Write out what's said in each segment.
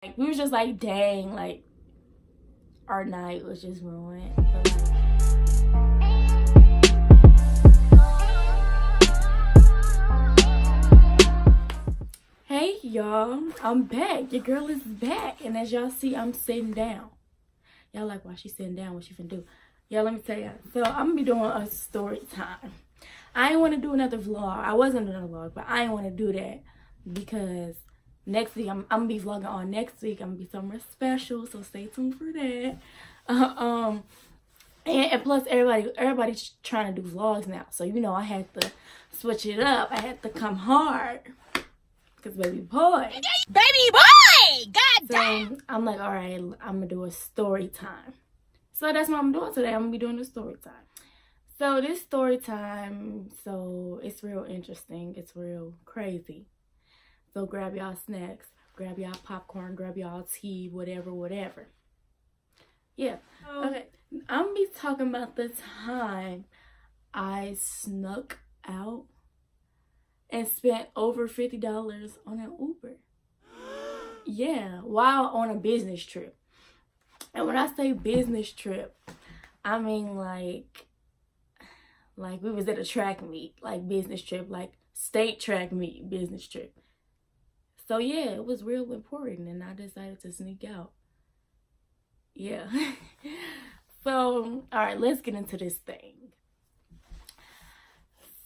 Like, we was just like, dang, like, our night was just ruined. Hey y'all, I'm back. Your girl is back. And as y'all see, I'm sitting down. Y'all like, why she sitting down? What she finna do? Y'all, let me tell y'all. So I'm gonna be doing a story time. I ain't want to do another vlog. I wasn't doing another vlog, but I ain't want to do that because next week I'm gonna be vlogging on next week. I'm gonna be somewhere special, so stay tuned for that. And plus everybody's trying to do vlogs now, so you know I had to switch it up. I had to come hard because baby boy, god damn. So I'm like, all right, I'm gonna do a story time. So that's what I'm doing today. I'm gonna be doing a story time. So this story time, so it's real interesting. It's real crazy. So grab y'all snacks, grab y'all popcorn, grab y'all tea, whatever. Yeah. Okay. I'm gonna be talking about the time I snuck out and spent over $50 on an Uber. Yeah, while on a business trip. And when I say business trip, I mean like we was at a track meet, like business trip, like state track meet, business trip. So yeah, it was real important and I decided to sneak out. Yeah. So, all right, let's get into this thing.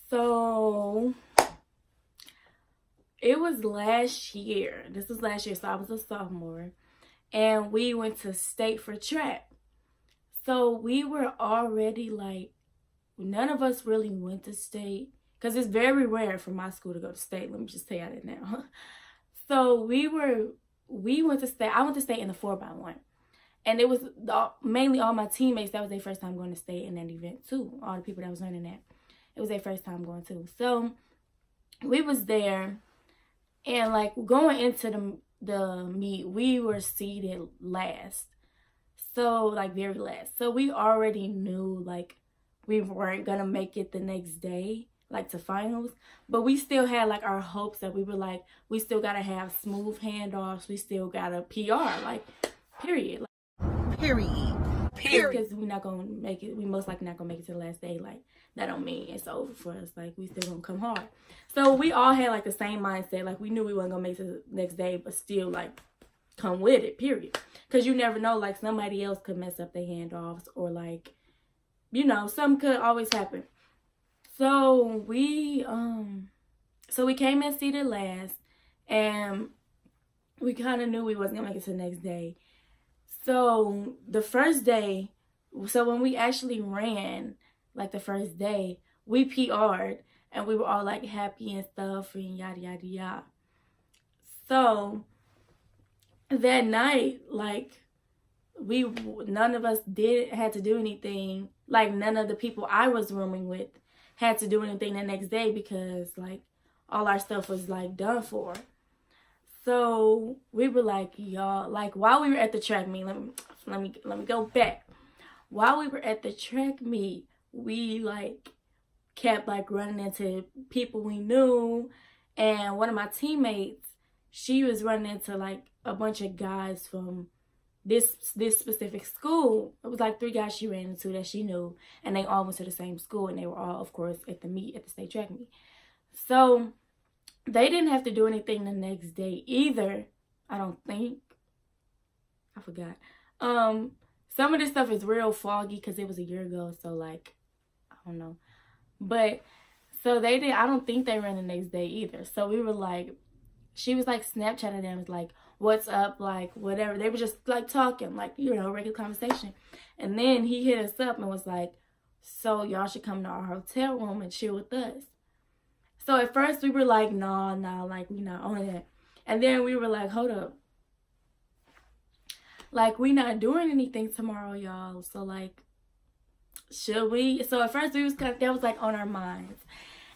So, it was last year. This was last year, so I was a sophomore. And we went to state for track. So, we were already like, none of us really went to state. Because it's very rare for my school to go to state. Let me just tell you that now. So, we went to state. I went to state in the 4x1. And it was mainly all my teammates. That was their first time going to state in that event too. All the people that was learning that. It was their first time going too. So we was there. And like going into the meet, we were seated last. So like very last. So we already knew like we weren't going to make it the next day. Like to finals. But we still had like our hopes that we were like, we still got to have smooth handoffs. We still got to PR. Like period. Period. Because we're not gonna make it. We most likely not gonna make it to the last day. Like that don't mean it's over for us. Like we still gonna come hard. So we all had like the same mindset. Like we knew we wasn't gonna make it to the next day, but still like come with it. Period. Because you never know. Like somebody else could mess up their handoffs or like, you know, something could always happen. So we came in seated last, and we kind of knew we wasn't gonna make it to the next day. So the first day, so when we actually ran, like the first day, we PR'd and we were all like happy and stuff and yada, yada, yada. So that night, like none of us had to do anything. Like none of the people I was rooming with had to do anything the next day because like all our stuff was like done for. So we were like, y'all, like while we were at the track meet, let me go back. While we were at the track meet, we like kept like running into people we knew, and one of my teammates, she was running into like a bunch of guys from this specific school. It was like 3 guys she ran into that she knew, and they all went to the same school, and they were all, of course, at the state track meet. So they didn't have to do anything the next day either, I don't think. I forgot. Some of this stuff is real foggy because it was a year ago, so like, I don't know. But, so they did, I don't think they ran the next day either. So we were like, she was like Snapchatting them, like, what's up, like, whatever. They were just like talking, like, you know, regular conversation. And then he hit us up and was like, so y'all should come to our hotel room and chill with us. So at first we were like, nah, like we not on that. And then we were like, hold up. Like we not doing anything tomorrow, y'all. So like, should we? So at first we was that was like on our minds.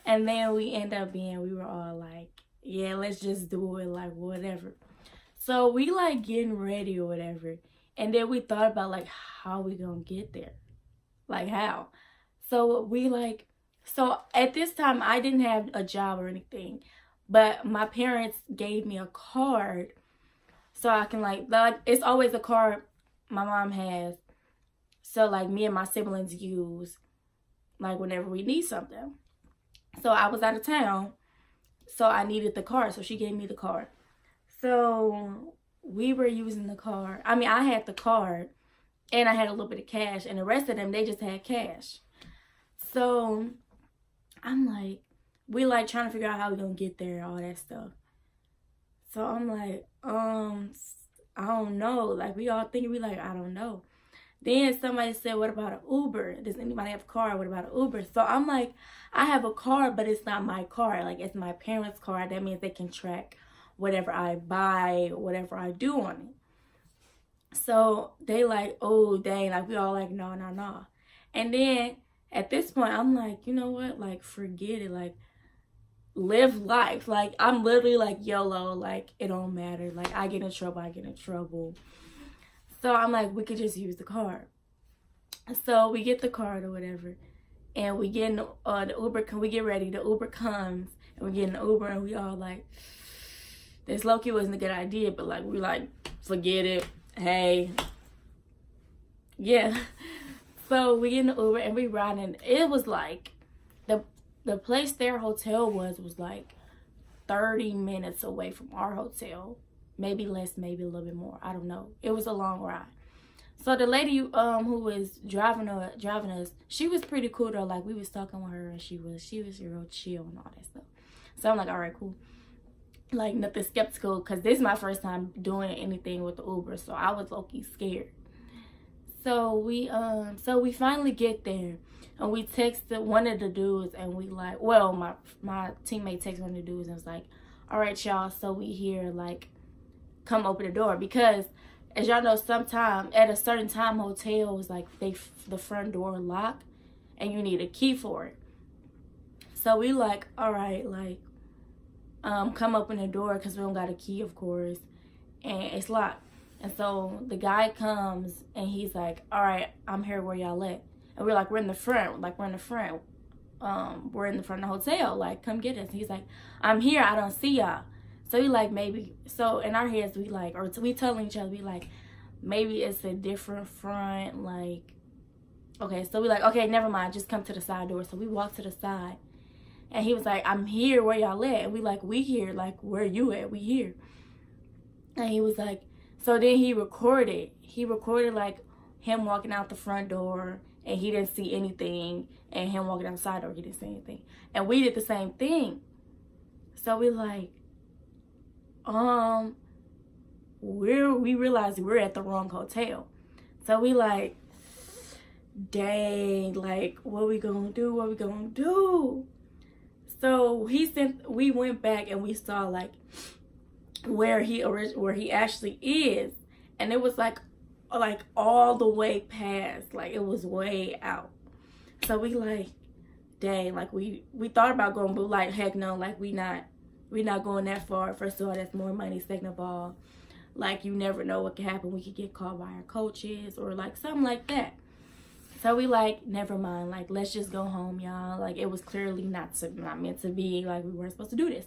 And then we end up we were all like, yeah, let's just do it, like whatever. So we like getting ready or whatever. And then we thought about like, how we gonna get there? Like how? So we like, so at this time, I didn't have a job or anything, but my parents gave me a card So I can like it's always a car my mom has. So like me and my siblings use like whenever we need something. So I was out of town. So I needed the car. So she gave me the car. So we were using the car. I mean, I had the card and I had a little bit of cash, and the rest of them, they just had cash. So I'm like, we like trying to figure out how we're going to get there, all that stuff. So I'm like, I don't know. Like, we all thinking, we like, I don't know. Then somebody said, what about an Uber? Does anybody have a car? What about an Uber? So I'm like, I have a car, but it's not my car. Like, it's my parents' car. That means they can track whatever I buy, whatever I do on it. So they like, oh, dang. Like, we all like, no, no, no. And then at this point, I'm like, you know what? Like, forget it. Like, live life. Like, I'm literally like YOLO. Like, it don't matter. Like, I get in trouble, I get in trouble. So I'm like, we could just use the card. So we get the card or whatever. And we get in the Uber. Can we get ready? The Uber comes. And we get in the Uber. And we all like, this low-key wasn't a good idea. But like, we like, forget it. Hey. Yeah. So we get in the Uber. And we ride in. It was like, the place their hotel was like 30 minutes away from our hotel. Maybe less, maybe a little bit more. I don't know. It was a long ride. So the lady who was driving us, she was pretty cool though. Like, we was talking with her, and she was real chill and all that stuff. So I'm like, all right, cool. Like, nothing skeptical, because this is my first time doing anything with the Uber, so I was low-key scared. So we finally get there, and we texted one of the dudes, and we like, well, my teammate texted one of the dudes and was like, all right, y'all, so we here, like, come open the door. Because as y'all know, sometime at a certain time, hotels like the front door lock and you need a key for it. So we like, all right, like come open the door, because we don't got a key, of course, and it's locked. And so the guy comes and he's like, all right, I'm here, where y'all at? And we're like, we're in the front. Like, we're in the front of the hotel, like, come get us. And he's like, I'm here, I don't see y'all. So we like, maybe, so in our heads, we like, or we telling each other, we like, maybe it's a different front, like, okay. So we like, okay, never mind, just come to the side door. So we walk to the side, and he was like, I'm here, where y'all at? And we like, we here, like, where you at? We here. And he was like, so then he recorded like him walking out the front door, and he didn't see anything, and him walking out the side door, he didn't see anything. And we did the same thing. So we like, we realized we're at the wrong hotel. So we like, dang, like, what we gonna do? So we went back and we saw like where he actually is, and it was like all the way past, like it was way out. So we like, dang, like we thought about going, but like, heck no, like we're not going that far. First of all, that's more money. Second of all, like, you never know what could happen. We could get called by our coaches or like something like that. So we like, never mind. Like, let's just go home, y'all. Like, it was clearly not meant to be. Like, we weren't supposed to do this.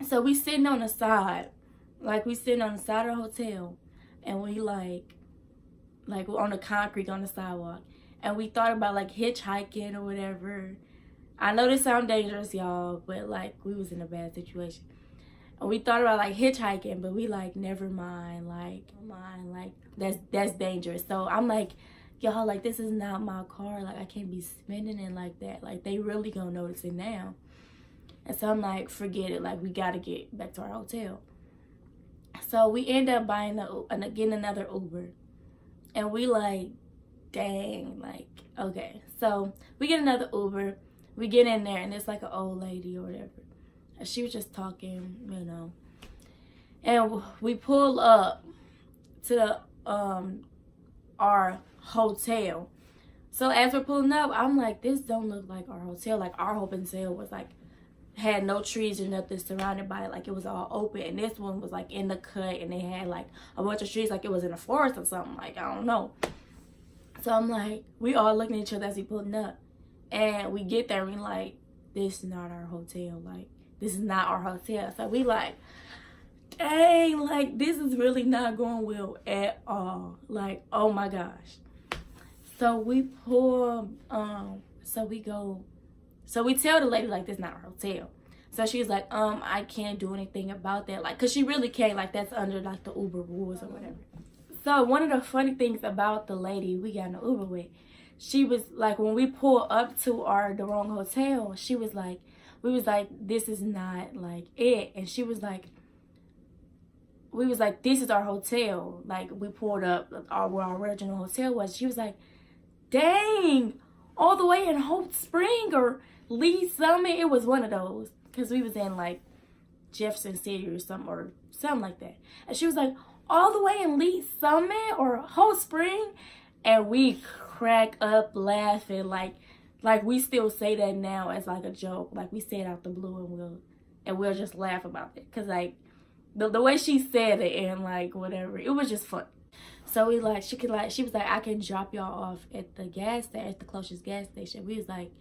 So we sitting on the side. Like, we sitting on the side of the hotel. And we like on the concrete on the sidewalk. And we thought about like hitchhiking or whatever. I know this sounds dangerous, y'all, but like, we was in a bad situation. And we thought about like hitchhiking, but we like, never mind, like that's dangerous. So I'm like, y'all, like, this is not my car. Like, I can't be spending it like that. Like, they really gonna notice it now. And so I'm like, forget it. Like, we gotta get back to our hotel. So we end up getting another Uber. And we like, dang, like, okay. So we get another Uber. We get in there, and it's like an old lady or whatever. And she was just talking, you know. And we pull up to our hotel. So as we're pulling up, I'm like, this don't look like our hotel. Like, our hotel was like, had no trees or nothing surrounded by it. Like, it was all open. And this one was like in the cut, and they had like a bunch of trees, like it was in a forest or something. Like, I don't know. So I'm like, we all looking at each other as we pulling up. And we get there, and we like, this is not our hotel. Like, this is not our hotel. So we like, dang, like, this is really not going well at all. Like, oh my gosh. So we pull, so we tell the lady, like, this is not our hotel. So she's like, I can't do anything about that. Like, cause she really can't, like, that's under, like, the Uber rules or whatever. So one of the funny things about the lady we got in the Uber with, she was like, when we pulled up to the wrong hotel, she was like, we was like, this is not, like, it. And she was like, we was like, this is our hotel. Like, we pulled up where our original hotel was. She was like, dang, all the way in Hope Spring or Lee Summit. It was one of those. Because we was in, like, Jefferson City or something like that. And she was like, all the way in Lee Summit or Hope Spring? And we crack up laughing. Like we still say that now as, like, a joke. Like, we say it out the blue and we'll just laugh about it. Because, like, the way she said it and, like, whatever, it was just fun. So we, like, she was like, I can drop y'all off at the closest gas station. We was like,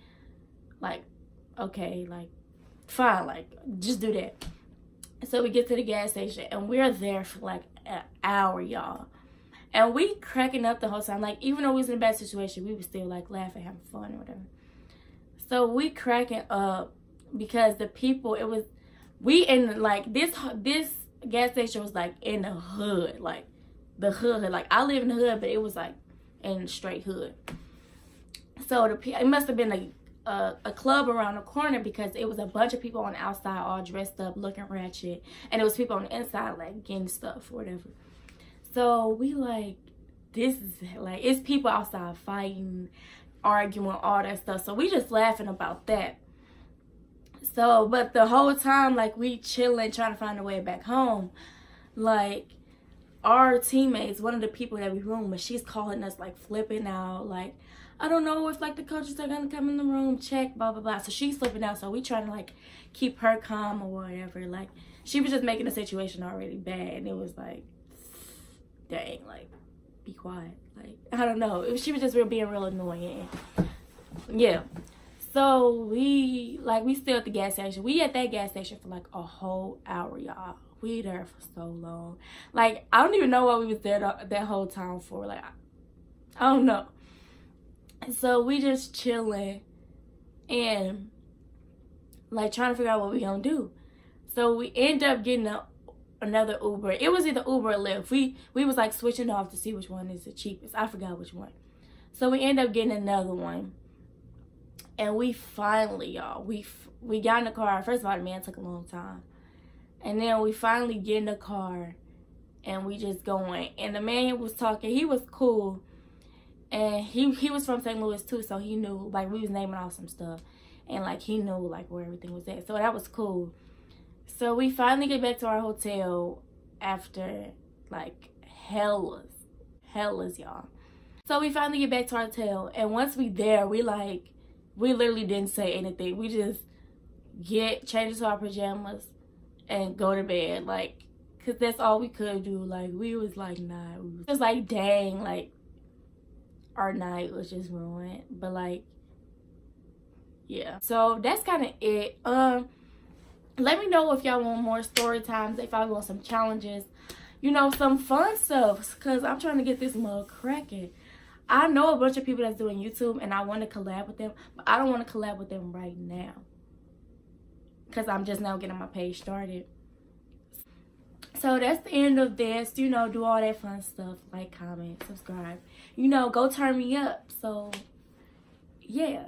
okay, like, fine, like, just do that. So we get to the gas station and we're there for like an hour, y'all. And we cracking up the whole time. Like, even though we was in a bad situation, we was still, like, laughing, having fun or whatever. So we cracking up because the people, we in, like, this gas station was, like, in the hood. Like, the hood. Like, I live in the hood, but it was, like, in straight hood. So it must have been a club around the corner because it was a bunch of people on the outside all dressed up, looking ratchet. And it was people on the inside, like, getting stuff or whatever. So we, like, this is, like, it's people outside fighting, arguing, all that stuff. So we just laughing about that. So, but the whole time, like, we chilling, trying to find a way back home. Like, our teammates, one of the people that we room with, she's calling us, like, flipping out, like, I don't know if, like, the coaches are gonna come in the room, check, blah, blah, blah. So she's flipping out. So we trying to, like, keep her calm or whatever. Like, she was just making the situation already bad. And it was like, dang, like, be quiet. Like, I don't know. She was just being real annoying. Yeah. So we still at the gas station. We at that gas station for, like, a whole hour, y'all. We there for so long. Like, I don't even know what we was there that whole time for. Like, I don't know. So we just chilling and, like, trying to figure out what we gonna do. So we end up getting another Uber. It was either Uber or Lyft. We was, like, switching off to see which one is the cheapest. I forgot which one. So we end up getting another one. And we finally, y'all, we got in the car. First of all, the man took a long time. And then we finally get in the car and we just going. And the man was talking, he was cool. And he was from St. Louis too, so he knew, like, we was naming off some stuff. And, like, he knew, like, where everything was at. So that was cool. So we finally get back to our hotel after, like, hellas, y'all. So we finally get back to our hotel. And once we there, we literally didn't say anything. We just change into our pajamas and go to bed. Like, because that's all we could do. Like, we was like, nah. We was just like, dang, like, our night was just ruined. But, like, yeah. So that's kind of it. Let me know if y'all want more story times, if y'all want some challenges, you know, some fun stuff, because I'm trying to get this mug cracking. I know a bunch of people that's doing YouTube and I want to collab with them, but I don't want to collab with them right now because I'm just now getting my page started. So that's the end of this. You know, do all that fun stuff. Like, comment, subscribe. You know, go turn me up. So, yeah.